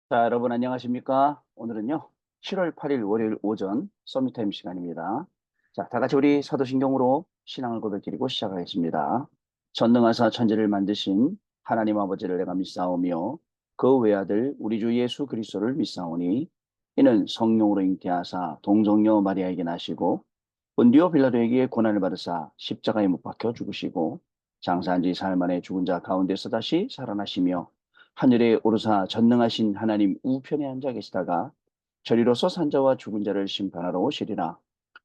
자, 여러분 안녕하십니까? 오늘은요, 7월 8일 월요일 오전 서밋타임 시간입니다. 자, 다 같이 우리 사도신경으로 신앙을 고백드리고 시작하겠습니다. 전능하사 천지를 만드신 하나님 아버지를 내가 믿사오며 그 외아들 우리 주 예수 그리스도를 믿사오니 이는 성령으로 잉태하사 동정녀 마리아에게 나시고 본디오 빌라도에게 고난을 받으사 십자가에 못 박혀 죽으시고 장사한 지 사흘 만에 죽은 자 가운데서 다시 살아나시며 하늘에 오르사 전능하신 하나님 우편에 앉아 계시다가 저리로서 산자와 죽은 자를 심판하러 오시리라.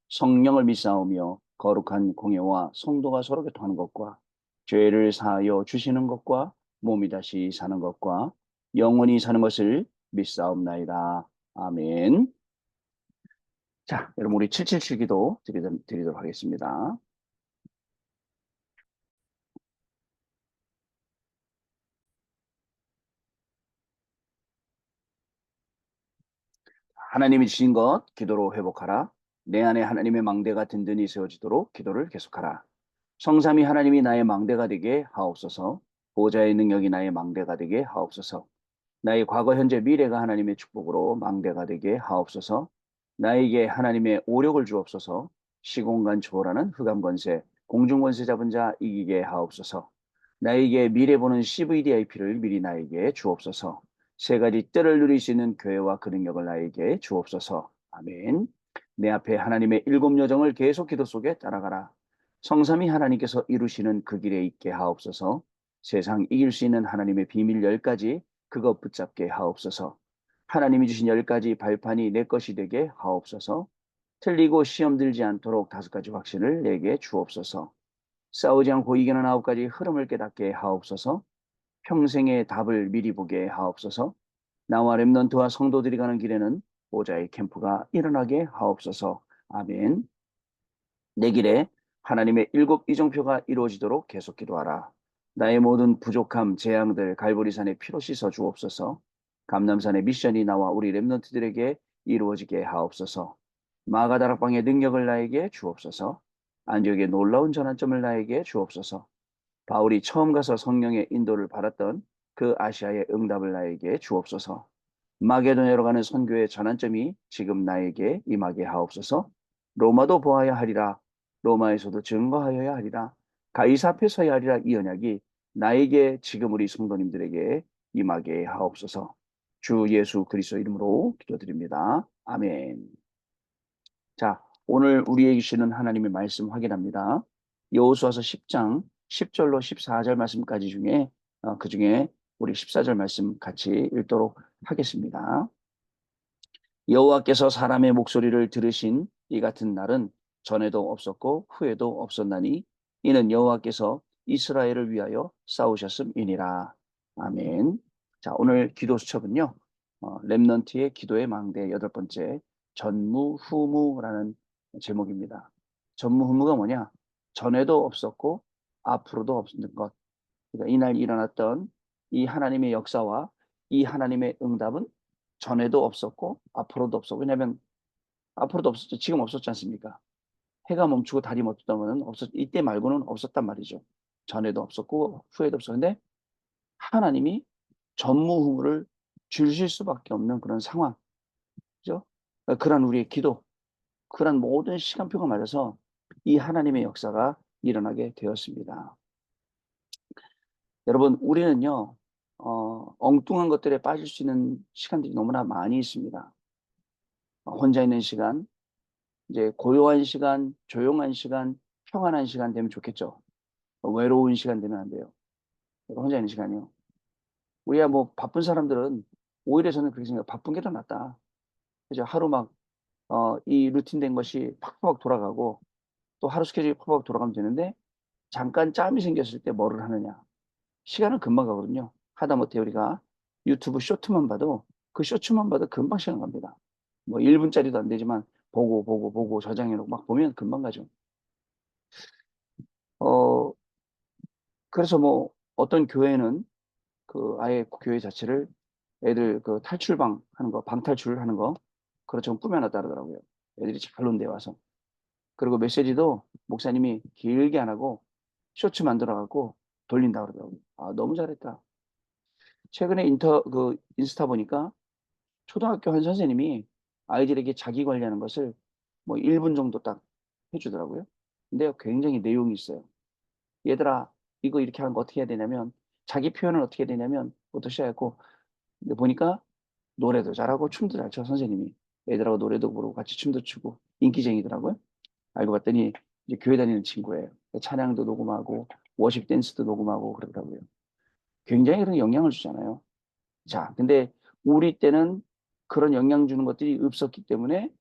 성령을 믿사오며 거룩한 공예와 성도가 서로 교통하는 것과 죄를 사하여 주시는 것과 몸이 다시 사는 것과 영원히 사는 것을 믿사옵나이다. 아멘. 자, 여러분 우리 777 기도 드리도록 하겠습니다. 하나님이 주신 것 기도로 회복하라. 내 안에 하나님의 망대가 든든히 세워지도록 기도를 계속하라. 성삼위 하나님이 나의 망대가 되게 하옵소서. 보좌의 능력이 나의 망대가 되게 하옵소서. 나의 과거 현재 미래가 하나님의 축복으로 망대가 되게 하옵소서. 나에게 하나님의 오력을 주옵소서. 시공간 초월하는 흑암 권세, 공중 권세 잡은 자 이기게 하옵소서. 나에게 미래 보는 CVDIP를 미리 나에게 주옵소서. 세 가지 때를 누릴 수 있는 교회와 그 능력을 나에게 주옵소서. 아멘. 내 앞에 하나님의 일곱 여정을 계속 기도 속에 따라가라. 성삼위 하나님께서 이루시는 그 길에 있게 하옵소서. 세상 이길 수 있는 하나님의 비밀 10가지 그것 붙잡게 하옵소서. 하나님이 주신 10가지 발판이 내 것이 되게 하옵소서. 틀리고 시험 들지 않도록 5가지 확신을 내게 주옵소서. 싸우지 않고 이기는 9가지 흐름을 깨닫게 하옵소서. 평생의 답을 미리 보게 하옵소서. 나와 렘넌트와 성도들이 가는 길에는 보좌의 캠프가 일어나게 하옵소서. 아멘. 내 길에 하나님의 일곱 이정표가 이루어지도록 계속 기도하라. 나의 모든 부족함, 재앙들 갈보리산에 피로 씻어 주옵소서. 감남산의 미션이 나와 우리 렘넌트들에게 이루어지게 하옵소서. 마가다락방의 능력을 나에게 주옵소서. 안디옥의 놀라운 전환점을 나에게 주옵소서. 바울이 처음 가서 성령의 인도를 받았던 그 아시아의 응답을 나에게 주옵소서. 마게도냐로 가는 선교의 전환점이 지금 나에게 임하게 하옵소서. 로마도 보아야 하리라. 로마에서도 증거하여야 하리라. 가이사 앞에 서야 하리라. 이 언약이 나에게 지금 우리 성도님들에게 임하게 하옵소서. 주 예수 그리스도 이름으로 기도드립니다. 아멘. 자, 오늘 우리에게 주시는 하나님의 말씀 확인합니다. 여호수아서 10장 10절로 14절 말씀까지 중에 그 중에 우리 14절 말씀 같이 읽도록 하겠습니다. 여호와께서 사람의 목소리를 들으신 이 같은 날은 전에도 없었고 후에도 없었나니 이는 여호와께서 이스라엘을 위하여 싸우셨음이니라. 아멘. 자, 오늘 기도 수첩은요. 렘넌트의 기도의 망대 8번째 전무후무라는 제목입니다. 전무후무가 뭐냐? 전에도 없었고 앞으로도 없는 것. 그러니까 이날 일어났던 이 하나님의 역사와 이 하나님의 응답은 전에도 없었고 앞으로도 없었고, 왜냐하면 앞으로도 없었죠. 지금 없었지 않습니까? 해가 멈추고 달이 멈췄다면 이때 말고는 없었단 말이죠. 전에도 없었고 후에도 없었는데 하나님이 전무후무를 주실 수밖에 없는 그런 상황, 그죠? 그런 우리의 기도, 그런 모든 시간표가 맞아서 이 하나님의 역사가 일어나게 되었습니다. 여러분, 우리는요, 엉뚱한 것들에 빠질 수 있는 시간들이 너무나 많이 있습니다. 혼자 있는 시간, 이제 고요한 시간, 조용한 시간, 평안한 시간 되면 좋겠죠. 외로운 시간 되면 안 돼요. 혼자 있는 시간이요. 우리야 뭐 바쁜 사람들은 오히려 저는 그렇게 생각해요. 바쁜 게 더 낫다. 그죠? 하루 막, 이 루틴 된 것이 팍팍 돌아가고 또 하루 스케줄이 팍팍 돌아가면 되는데 잠깐 짬이 생겼을 때 뭐를 하느냐. 시간은 금방 가거든요. 하다못해 우리가 유튜브 쇼트만 봐도 그 쇼츠만 봐도 금방 시간 갑니다. 뭐 1분짜리도 안 되지만 보고 저장해놓고 막 보면 금방 가죠. 어, 그래서 뭐 어떤 교회는 그 아예 교회 자체를 애들 그 탈출방 하는 거, 방탈출 하는 거, 그렇죠. 꾸며놨다 그러더라고요. 애들이 잘 논데 와서. 그리고 메시지도 목사님이 길게 안 하고 쇼츠 만들어갖고 돌린다 그러더라고요. 아, 너무 잘했다. 최근에 인스타 보니까 초등학교 한 선생님이 아이들에게 자기 관리하는 것을 뭐 1분 정도 딱 해주더라고요. 근데 굉장히 내용이 있어요. 얘들아, 이거 이렇게 하는 거 어떻게 해야 되냐면, 자기 표현을 어떻게 해야 되냐면, 부터 시작했고, 근데 보니까 노래도 잘하고 춤도 잘 춰, 선생님이. 애들하고 노래도 부르고 같이 춤도 추고, 인기쟁이더라고요. 알고 봤더니, 이제 교회 다니는 친구예요. 찬양도 녹음하고, 워십 댄스도 녹음하고 그러더라고요. 굉장히 그런 영향을 주잖아요. 자, 근데 우리 때는 그런 영향 주는 것들이 없었기 때문에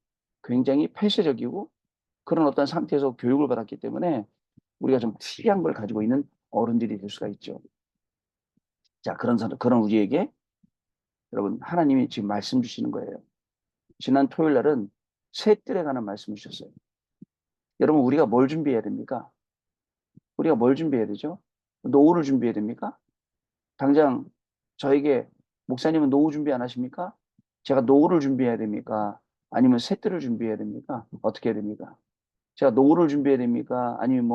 굉장히 폐쇄적이고 그런 어떤 상태에서 교육을 받았기 때문에 우리가 좀 특이한 걸 가지고 있는 어른들이 될 수가 있죠. 자, 그런 우리에게 여러분, 하나님이 지금 말씀 주시는 거예요. 지난 토요일 날은 새 뜰에 관한 말씀을 주셨어요. 여러분, 우리가 뭘 준비해야 됩니까? 우리가 뭘 준비해야 되죠? 노후를 준비해야 됩니까? 당장 저에게 목사님은 노후 준비 안 하십니까? 제가 노후를 준비해야 됩니까? 아니면 새 뜰을 준비해야 됩니까? 어떻게 해야 됩니까? 제가 노후를 준비해야 됩니까? 아니면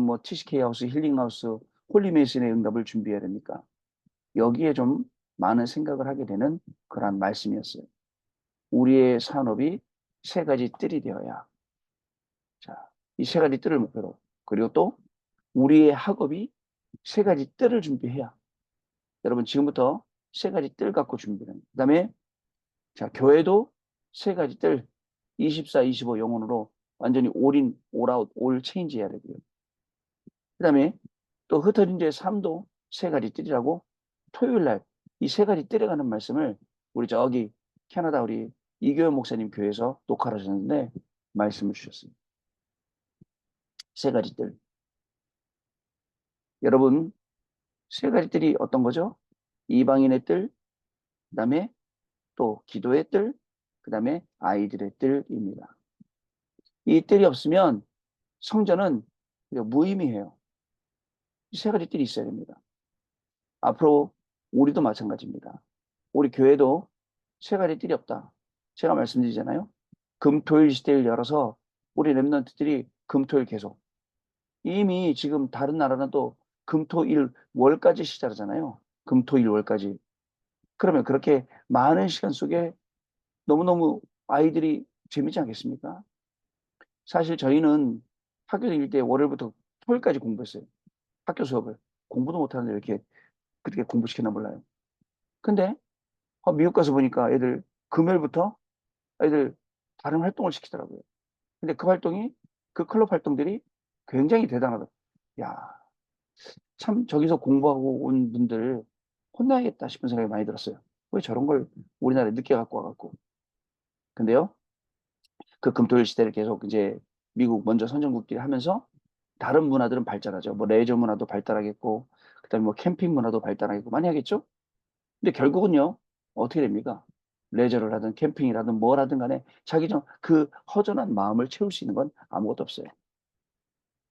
뭐 TCK 하우스, 힐링 하우스, 홀리메이슨의 응답을 준비해야 됩니까? 여기에 좀 많은 생각을 하게 되는 그러한 말씀이었어요. 우리의 산업이 세 가지 뜰이 되어야. 자, 이 세 가지 뜰을 목표로. 그리고 또 우리의 학업이 세 가지 뜰을 준비해야. 여러분 지금부터 세 가지 뜰 갖고 준비는. 그다음에 자, 교회도 세 가지 뜰 24, 25 영혼으로 완전히 올인, 올아웃, 올 체인지 해야 되고요. 그다음에 또 흩어진 자의 삶도 세 가지 뜰이라고 토요일 날 이 세 가지 뜰에 가는 말씀을 우리 저기 캐나다 우리 이교현 목사님 교회에서 녹화를 하셨는데 말씀을 주셨어요. 세 가지 뜰. 여러분 세 가지 뜰이 어떤 거죠? 이방인의 뜰, 그다음에 또 기도의 뜰, 그다음에 아이들의 뜰입니다. 이 뜰이 없으면 성전은 무의미해요. 이 세 가지 뜰이 있어야 됩니다. 앞으로 우리도 마찬가지입니다. 우리 교회도 세 가지 뜰이 없다. 제가 말씀드리잖아요. 금토일 시대를 열어서 우리 랩런트들이 금토일 계속. 이미 지금 다른 나라는 또 금토일 월까지 시작하잖아요. 금토일 월까지. 그러면 그렇게 많은 시간 속에 너무너무 아이들이 재밌지 않겠습니까? 사실 저희는 학교 다닐 때 월요일부터 토요일까지 공부했어요. 학교 수업을. 공부도 못하는데 이렇게 그렇게 공부시켰나 몰라요. 근데 미국 가서 보니까 애들 금요일부터 애들 다른 활동을 시키더라고요. 근데 그 활동이 그 클럽 활동들이 굉장히 대단하다. 야, 참 저기서 공부하고 온 분들 혼나야겠다 싶은 생각이 많이 들었어요. 왜 저런 걸 우리나라에 늦게 갖고 와갖고. 근데요, 그 금토일 시대를 계속 이제 미국 먼저 선진국끼리 하면서 다른 문화들은 발전하죠. 뭐 레저 문화도 발달하겠고, 그다음에 뭐 캠핑 문화도 발달하겠고 많이 하겠죠. 근데 결국은요, 어떻게 됩니까? 레저를 하든 캠핑을 하든 뭘 하든 간에 자기 그 허전한 마음을 채울 수 있는 건 아무것도 없어요.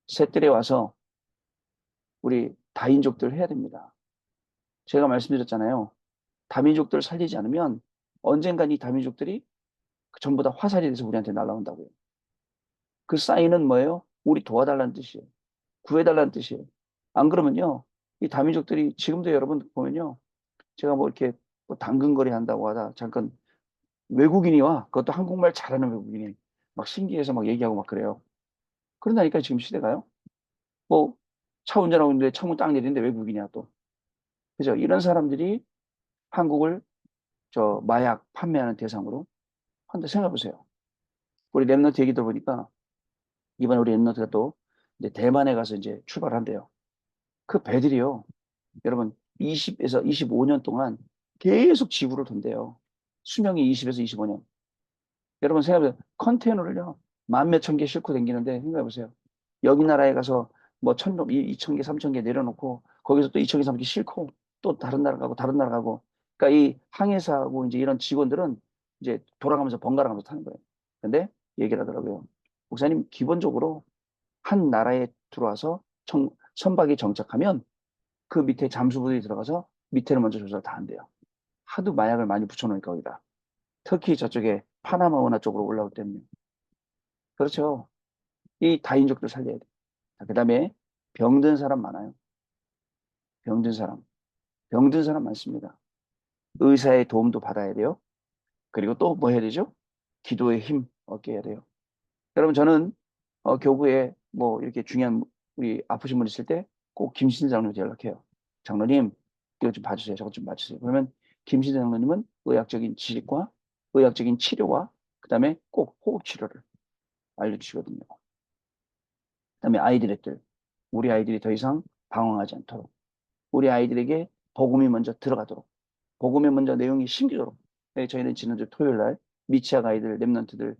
새들에 와서 우리 다인족들 해야 됩니다. 제가 말씀드렸잖아요. 다민족들 살리지 않으면 언젠간 이 다민족들이 전부 다 화살이 돼서 우리한테 날아온다고요. 그 사인은 뭐예요? 우리 도와달라는 뜻이에요. 구해달라는 뜻이에요. 안 그러면요, 이 다민족들이 지금도 여러분 보면요, 제가 뭐 이렇게 뭐 당근거리 한다고 하다 잠깐 외국인이 와. 그것도 한국말 잘하는 외국인이 막 신기해서 막 얘기하고 막 그래요. 그런다니까 지금 시대가요. 뭐 차 운전하고 있는데 창문 딱 내리는데 외국인이야 또. 그죠? 이런 사람들이 한국을 저 마약 판매하는 대상으로 한다 생각해 보세요. 우리 랩너트 얘기 들어보니까 이번에 우리 랩너트가 또 이제 대만에 가서 이제 출발한대요. 그 배들이요. 여러분 20에서 25년 동안 계속 지구를 돈대요. 수명이 20에서 25년. 여러분 생각해보세요. 컨테이너를요. 만 몇천 개 싣고 다니는데 생각해보세요. 여기 나라에 가서 뭐 이천 개, 삼천 개 내려놓고 거기서 또 이천 개, 삼천 개 싣고 또 다른 나라 가고 다른 나라 가고. 그러니까 이 항해사하고 이제 이런 직원들은 이제 돌아가면서 번갈아 가면서 타는 거예요. 근데 얘기를 하더라고요. 목사님 기본적으로 한 나라에 들어와서 선박이 정착하면 그 밑에 잠수부들이 들어가서 밑에를 먼저 조사를 다 한대요. 하도 마약을 많이 붙여놓으니까 거기다. 특히 저쪽에 파나마 운하 쪽으로 올라올 때는요. 그렇죠. 이 다인족들 살려야 돼. 그 다음에 병든 사람 많아요. 병든 사람. 병든 사람 많습니다. 의사의 도움도 받아야 돼요. 그리고 또 뭐 해야 되죠? 기도의 힘 얻게 해야 돼요. 여러분 저는 교구에 뭐 이렇게 중요한 우리 아프신 분 있을 때 꼭 김신 장로님한테 연락해요. 장로님 이거 좀 봐주세요. 저것 좀 봐주세요. 그러면 김신 장로님은 의학적인 지식과 의학적인 치료와 그다음에 꼭 호흡 치료를 알려주시거든요. 그다음에 아이들의 우리 아이들이 더 이상 방황하지 않도록 우리 아이들에게 복음이 먼저 들어가도록 복음의 먼저 내용이 심기도록 네, 저희는 지난주 토요일 날 미취학 아이들 랩런트들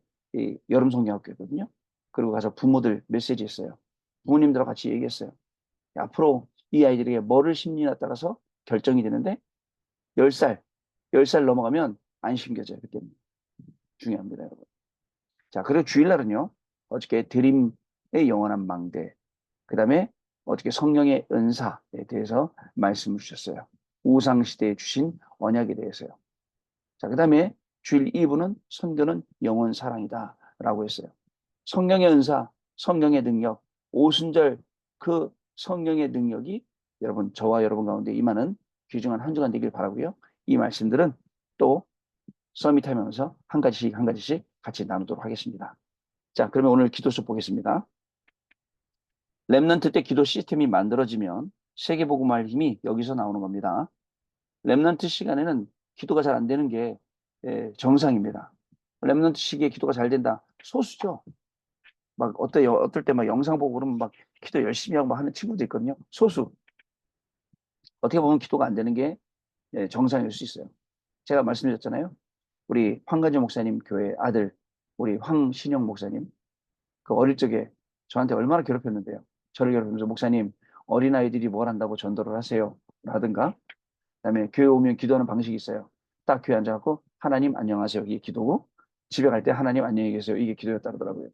여름 성경학교거든요. 그리고 가서 부모들 메시지 했어요. 부모님들하고 같이 얘기했어요. 앞으로 이 아이들에게 뭐를 심리에 따라서 결정이 되는데 10살, 10살 넘어가면 안 심겨져요. 그때는 중요합니다, 여러분. 자, 그리고 주일날은요. 어저께 드림의 영원한 망대, 그 다음에 어저께 성령의 은사에 대해서 말씀을 주셨어요. 우상시대에 주신 언약에 대해서요. 자, 그 다음에 주일 2부는 선교는 영원 사랑이다 라고 했어요. 성령의 은사, 성령의 능력, 오순절 그 성령의 능력이 여러분, 저와 여러분 가운데 임하는 귀중한 한 주간 되길 바라고요. 이 말씀들은 또 서밋하면서 한 가지씩 한 가지씩 같이 나누도록 하겠습니다. 자, 그러면 오늘 기도서 보겠습니다. 렘넌트 때 기도 시스템이 만들어지면 세계복음화할 힘이 여기서 나오는 겁니다. 렘넌트 시간에는 기도가 잘 안 되는 게 정상입니다. 렘넌트 시기에 기도가 잘 된다. 소수죠. 막 어떨 때 막 영상 보고 그러면 막 기도 열심히 하고 막 하는 친구도 있거든요. 소수. 어떻게 보면 기도가 안 되는 게 정상일 수 있어요. 제가 말씀드렸잖아요. 우리 황간주 목사님 교회 아들 우리 황신영 목사님 그 어릴 적에 저한테 얼마나 괴롭혔는데요. 저를 괴롭히면서 목사님 어린아이들이 뭘 한다고 전도를 하세요. 라든가 그다음에 교회 오면 기도하는 방식이 있어요. 딱 교회 앉아갖고 하나님 안녕하세요. 이게 기도고 집에 갈 때 하나님 안녕히 계세요. 이게 기도였다 그러더라고요.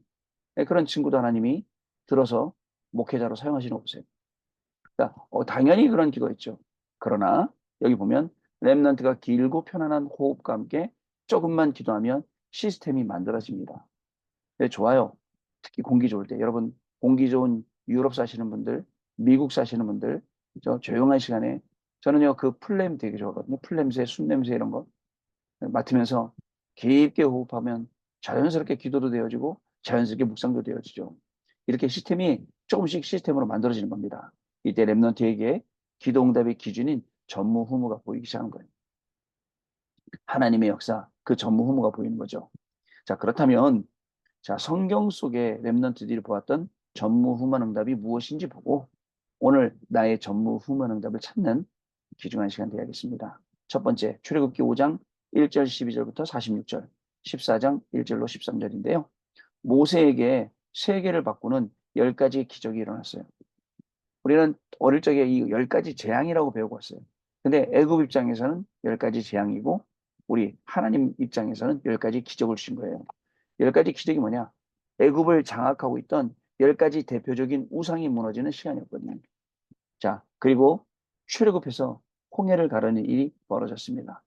그런 친구도 하나님이 들어서 목회자로 사용하시는 거 보세요. 그러니까 당연히 그런 기도가 있죠. 그러나 여기 보면 렘넌트가 길고 편안한 호흡과 함께 조금만 기도하면 시스템이 만들어집니다. 네, 좋아요. 특히 공기 좋을 때 여러분 공기 좋은 유럽 사시는 분들, 미국 사시는 분들 저 조용한 시간에 저는요 그 풀냄 되게 좋아하거든요. 풀냄새, 순냄새 이런 거 맡으면서 깊게 호흡하면 자연스럽게 기도도 되어지고 자연스럽게 묵상도 되어지죠. 이렇게 시스템이 조금씩 시스템으로 만들어지는 겁니다. 이때 랩런트에게 기도응답의 기준인 전무후무가 보이기 시작하는 거예요. 하나님의 역사, 그 전무후무가 보이는 거죠. 자, 그렇다면 자, 성경 속에 랩런트들이 보았던 전무후무 응답이 무엇인지 보고 오늘 나의 전무후무 응답을 찾는 귀중한 시간 되야겠습니다. 첫 번째, 출애굽기 5장 1절 12절부터 46절, 14장 1절로 13절인데요. 모세에게 세계를 바꾸는 10가지 기적이 일어났어요. 우리는 어릴 적에 이 10가지 재앙이라고 배우고 왔어요. 근데 애굽 입장에서는 10가지 재앙이고 우리 하나님 입장에서는 10가지 기적을 주신 거예요. 10가지 기적이 뭐냐? 애굽을 장악하고 있던 10가지 대표적인 우상이 무너지는 시간이었거든요. 자, 그리고 출애굽해서 홍해를 가르는 일이 벌어졌습니다.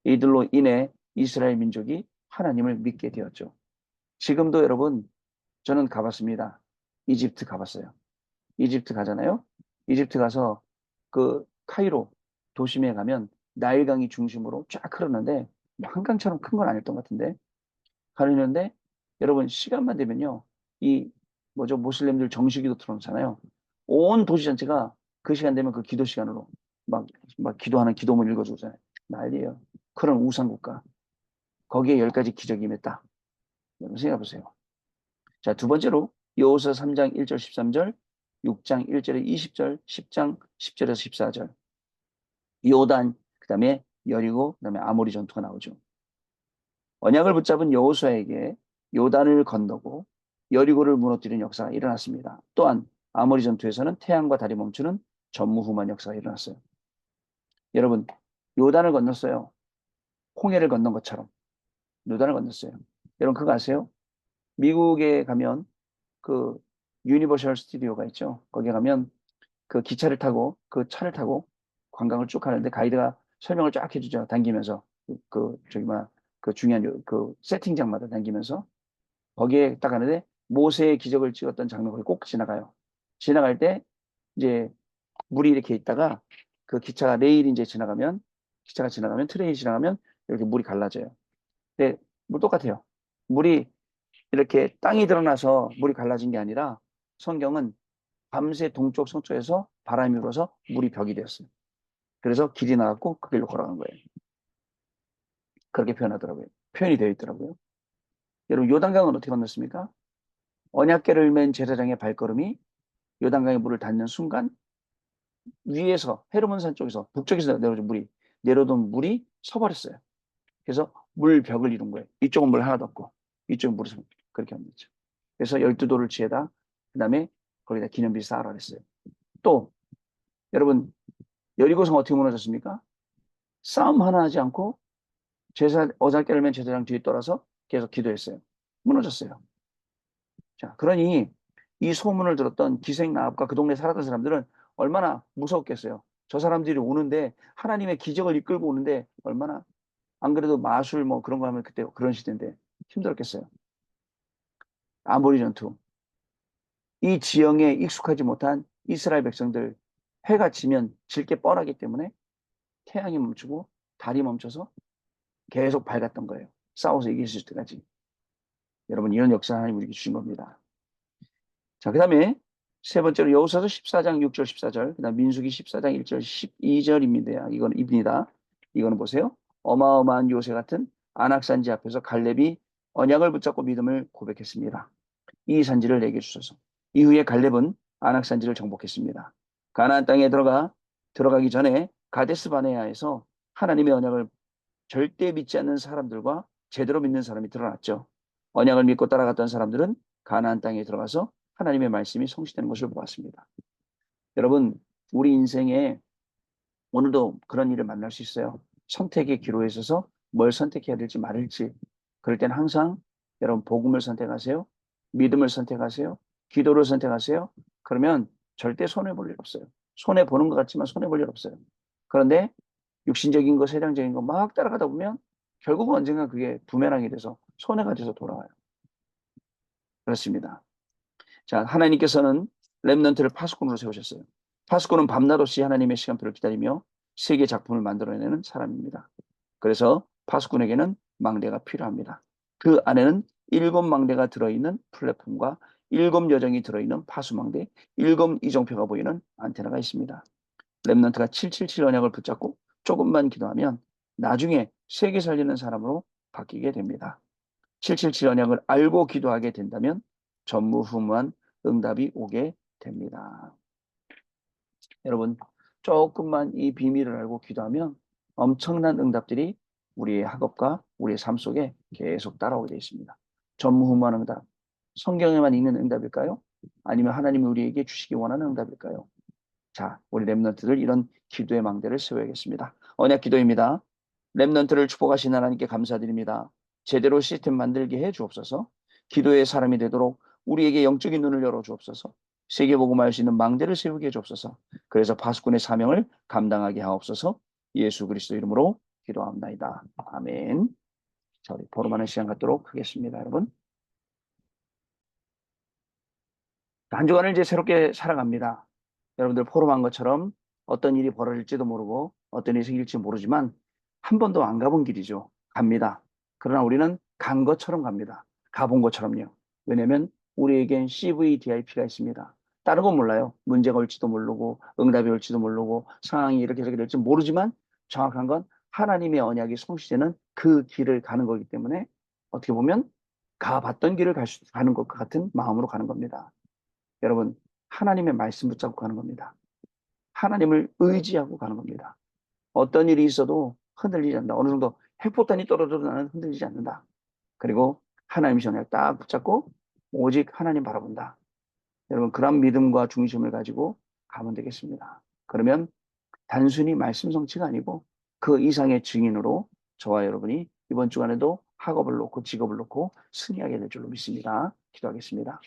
이들로 인해 이스라엘 민족이 하나님을 믿게 되었죠. 지금도 여러분, 저는 가봤습니다. 이집트 가봤어요. 이집트 가잖아요. 이집트 가서 그 카이로 도심에 가면 나일강이 중심으로 쫙 흐르는데 뭐 한강처럼 큰 건 아닐던 것 같은데 가르는데 여러분 시간만 되면요. 이 뭐죠 모슬렘들 정식기도 들어오잖아요. 온 도시 전체가 그 시간 되면 그 기도 시간으로 막, 막 기도하는 기도문 읽어주잖아요. 난리예요. 그런 우상국가. 거기에 10가지 기적이 임했다. 여러분 생각해 보세요. 자, 두 번째로 여호수아 3장 1절 13절, 6장 1절에 20절, 10장 10절에서 14절. 요단, 그다음에 여리고, 그다음에 아모리 전투가 나오죠. 언약을 붙잡은 여호수아에게 요단을 건너고 여리고를 무너뜨리는 역사가 일어났습니다. 또한 아모리 전투에서는 태양과 달이 멈추는 전무후무한 역사가 일어났어요. 여러분, 요단을 건넜어요. 홍해를 건넌 것처럼 요단을 건넜어요. 여러분 그거 아세요? 미국에 가면 그 유니버셜 스튜디오가 있죠. 거기 가면 그 기차를 타고 그 차를 타고 관광을 쭉 하는데 가이드가 설명을 쫙 해주죠. 당기면서 저기 그 중요한 그 세팅장마다 당기면서 거기에 딱 가는데 모세의 기적을 찍었던 장면을 꼭 지나가요. 지나갈 때 이제 물이 이렇게 있다가 그 기차가 레일이 이제 지나가면 기차가 지나가면 트레인이 지나가면 이렇게 물이 갈라져요. 네, 뭐 똑같아요. 물이 이렇게 땅이 드러나서 물이 갈라진 게 아니라 성경은 밤새 동쪽 서쪽에서 바람이 불어서 물이 벽이 되었어요. 그래서 길이 나갔고 그 길로 걸어간 거예요. 그렇게 표현하더라고요. 표현이 되어 있더라고요. 여러분 요단강은 어떻게 건넜습니까? 언약궤를 맨 제사장의 발걸음이 요단강의 물을 닿는 순간 위에서 헤르몬산 쪽에서 북쪽에서 내려오던 물이 서버렸어요. 그래서 물벽을 이룬 거예요. 이쪽은 물 하나도 없고 이쪽은 물이 그렇게 하면 되죠. 그래서 12돌을 취해다 그다음에 거기다 기념비 쌓으라 그랬어요. 또 여러분 여리고성 어떻게 무너졌습니까? 싸움 하나 하지 않고 어장깨를 맨 제사장 뒤에 돌아서 계속 기도했어요. 무너졌어요. 자, 그러니 이 소문을 들었던 기생 나합과 그 동네에 살았던 사람들은 얼마나 무서웠겠어요. 저 사람들이 오는데 하나님의 기적을 이끌고 오는데 얼마나 안 그래도 마술 뭐 그런 거 하면 그때 그런 시대인데 힘들었겠어요. 아모리 전투. 이 지형에 익숙하지 못한 이스라엘 백성들 해가 지면 질 게 뻔하기 때문에 태양이 멈추고 달이 멈춰서 계속 밝았던 거예요. 싸워서 이길 수 있을 때까지. 여러분 이런 역사 하나님 우리에게 주신 겁니다. 자, 그 다음에 세 번째로 여호수아서 14장 6절 14절, 그 다음 민수기 14장 1절 12절입니다. 이거는 입니다. 이거는 보세요. 어마어마한 요새 같은 안악산지 앞에서 갈렙이 언약을 붙잡고 믿음을 고백했습니다. 이 산지를 내게 주소서. 이후에 갈렙은 안악산지를 정복했습니다. 가나안 땅에 들어가기 전에 가데스 바네아에서 하나님의 언약을 절대 믿지 않는 사람들과 제대로 믿는 사람이 드러났죠. 언약을 믿고 따라갔던 사람들은 가나안 땅에 들어가서 하나님의 말씀이 성취되는 것을 보았습니다. 여러분, 우리 인생에 오늘도 그런 일을 만날 수 있어요. 선택의 기로에 있어서 뭘 선택해야 될지 말을지. 그럴 때는 항상 여러분 복음을 선택하세요. 믿음을 선택하세요. 기도를 선택하세요. 그러면 절대 손해볼 일 없어요. 손해보는 것 같지만 손해볼 일 없어요. 그런데 육신적인 거, 세상적인 거 막 따라가다 보면 결국은 언젠가 그게 부메랑이 돼서 손해가 돼서 돌아와요. 그렇습니다. 자, 하나님께서는 렘넌트를 파수꾼으로 세우셨어요. 파수꾼은 밤낮 없이 하나님의 시간표를 기다리며 세계 작품을 만들어내는 사람입니다. 그래서 파수꾼에게는 망대가 필요합니다. 그 안에는 7망대가 들어있는 플랫폼과 7여정이 들어있는 파수망대, 7이정표가 보이는 안테나가 있습니다. 렘넌트가 777 언약을 붙잡고 조금만 기도하면 나중에 세계 살리는 사람으로 바뀌게 됩니다. 777 언약을 알고 기도하게 된다면 전무후무한 응답이 오게 됩니다. 여러분, 조금만 이 비밀을 알고 기도하면 엄청난 응답들이 우리의 학업과 우리의 삶 속에 계속 따라오게 되어 있습니다. 전무후무한 응답. 성경에만 있는 응답일까요? 아니면 하나님이 우리에게 주시기 원하는 응답일까요? 자, 우리 렘넌트들 이런 기도의 망대를 세워야겠습니다. 언약 기도입니다. 렘넌트를 축복하신 하나님께 감사드립니다. 제대로 시스템 만들게 해 주옵소서. 기도의 사람이 되도록 우리에게 영적인 눈을 열어 주옵소서. 세계복음할 수 있는 망대를 세우게 해 주옵소서. 그래서 파수꾼의 사명을 감당하게 하옵소서. 예수 그리스도 이름으로 기도합니다. 아멘. 자, 우리 보름하는 시간 갖도록 하겠습니다, 여러분. 한 주간을 이제 새롭게 살아갑니다. 여러분들 포럼한 것처럼 어떤 일이 벌어질지도 모르고 어떤 일이 생길지 모르지만 한 번도 안 가본 길이죠. 갑니다. 그러나 우리는 간 것처럼 갑니다. 가본 것처럼요. 왜냐하면 우리에겐 CVDIP가 있습니다. 다른 건 몰라요. 문제가 올지도 모르고 응답이 올지도 모르고 상황이 이렇게 저렇게 될지 모르지만 정확한 건 하나님의 언약이 성취되는 그 길을 가는 거기 때문에 어떻게 보면 가봤던 길을 가는 것과 같은 마음으로 가는 겁니다. 여러분, 하나님의 말씀 붙잡고 가는 겁니다. 하나님을 의지하고 가는 겁니다. 어떤 일이 있어도 흔들리지 않는다. 어느 정도 핵폭탄이 떨어져도 나는 흔들리지 않는다. 그리고 하나님의 전략 딱 붙잡고 오직 하나님 바라본다. 여러분, 그런 믿음과 중심을 가지고 가면 되겠습니다. 그러면 단순히 말씀 성취가 아니고 그 이상의 증인으로 저와 여러분이 이번 주간에도 학업을 놓고 직업을 놓고 승리하게 될 줄로 믿습니다. 기도하겠습니다.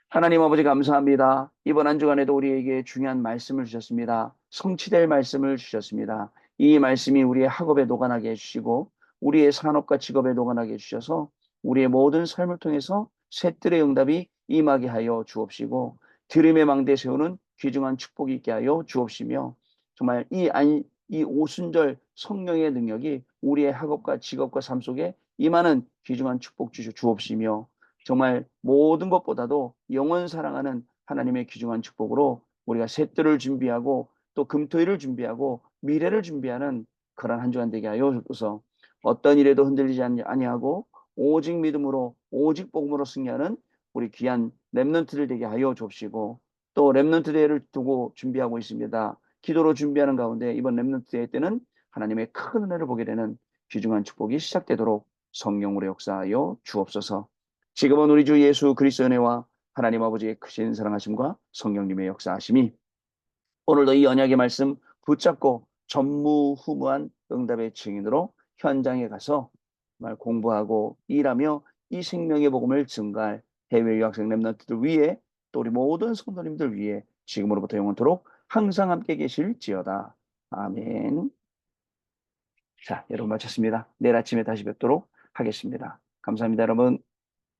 하나님 아버지 감사합니다. 이번 한 주간에도 우리에게 중요한 말씀을 주셨습니다. 성취될 말씀을 주셨습니다. 이 말씀이 우리의 학업에 녹아나게 해주시고 우리의 산업과 직업에 녹아나게 해주셔서 우리의 모든 삶을 통해서 셋들의 응답이 임하게 하여 주옵시고 들음의 망대 세우는 귀중한 축복이 있게 하여 주옵시며 정말 이 오순절 성령의 능력이 우리의 학업과 직업과 삶 속에 임하는 귀중한 축복 주옵시며 정말 모든 것보다도 영원 사랑하는 하나님의 귀중한 축복으로 우리가 새들을 준비하고 또 금토일을 준비하고 미래를 준비하는 그런 한 주간 되게 하여 주옵소서. 어떤 일에도 흔들리지 아니하고 오직 믿음으로 오직 복음으로 승리하는 우리 귀한 렘넌트들 되게 하여 주옵시고 또 렘넌트 대회를 두고 준비하고 있습니다. 기도로 준비하는 가운데 이번 렘넌트 대회 때는 하나님의 큰 은혜를 보게 되는 귀중한 축복이 시작되도록 성령으로 역사하여 주옵소서. 지금은 우리 주 예수 그리스도의 은혜와 하나님 아버지의 크신 사랑하심과 성령님의 역사하심이 오늘도 이 언약의 말씀 붙잡고 전무후무한 응답의 증인으로 현장에 가서 정말 공부하고 일하며 이 생명의 복음을 증가할 해외 유학생 렘넌트들 위해 또 우리 모든 성도님들 위해 지금으로부터 영원토록 항상 함께 계실지어다. 아멘. 자, 여러분 마쳤습니다. 내일 아침에 다시 뵙도록 하겠습니다. 감사합니다, 여러분.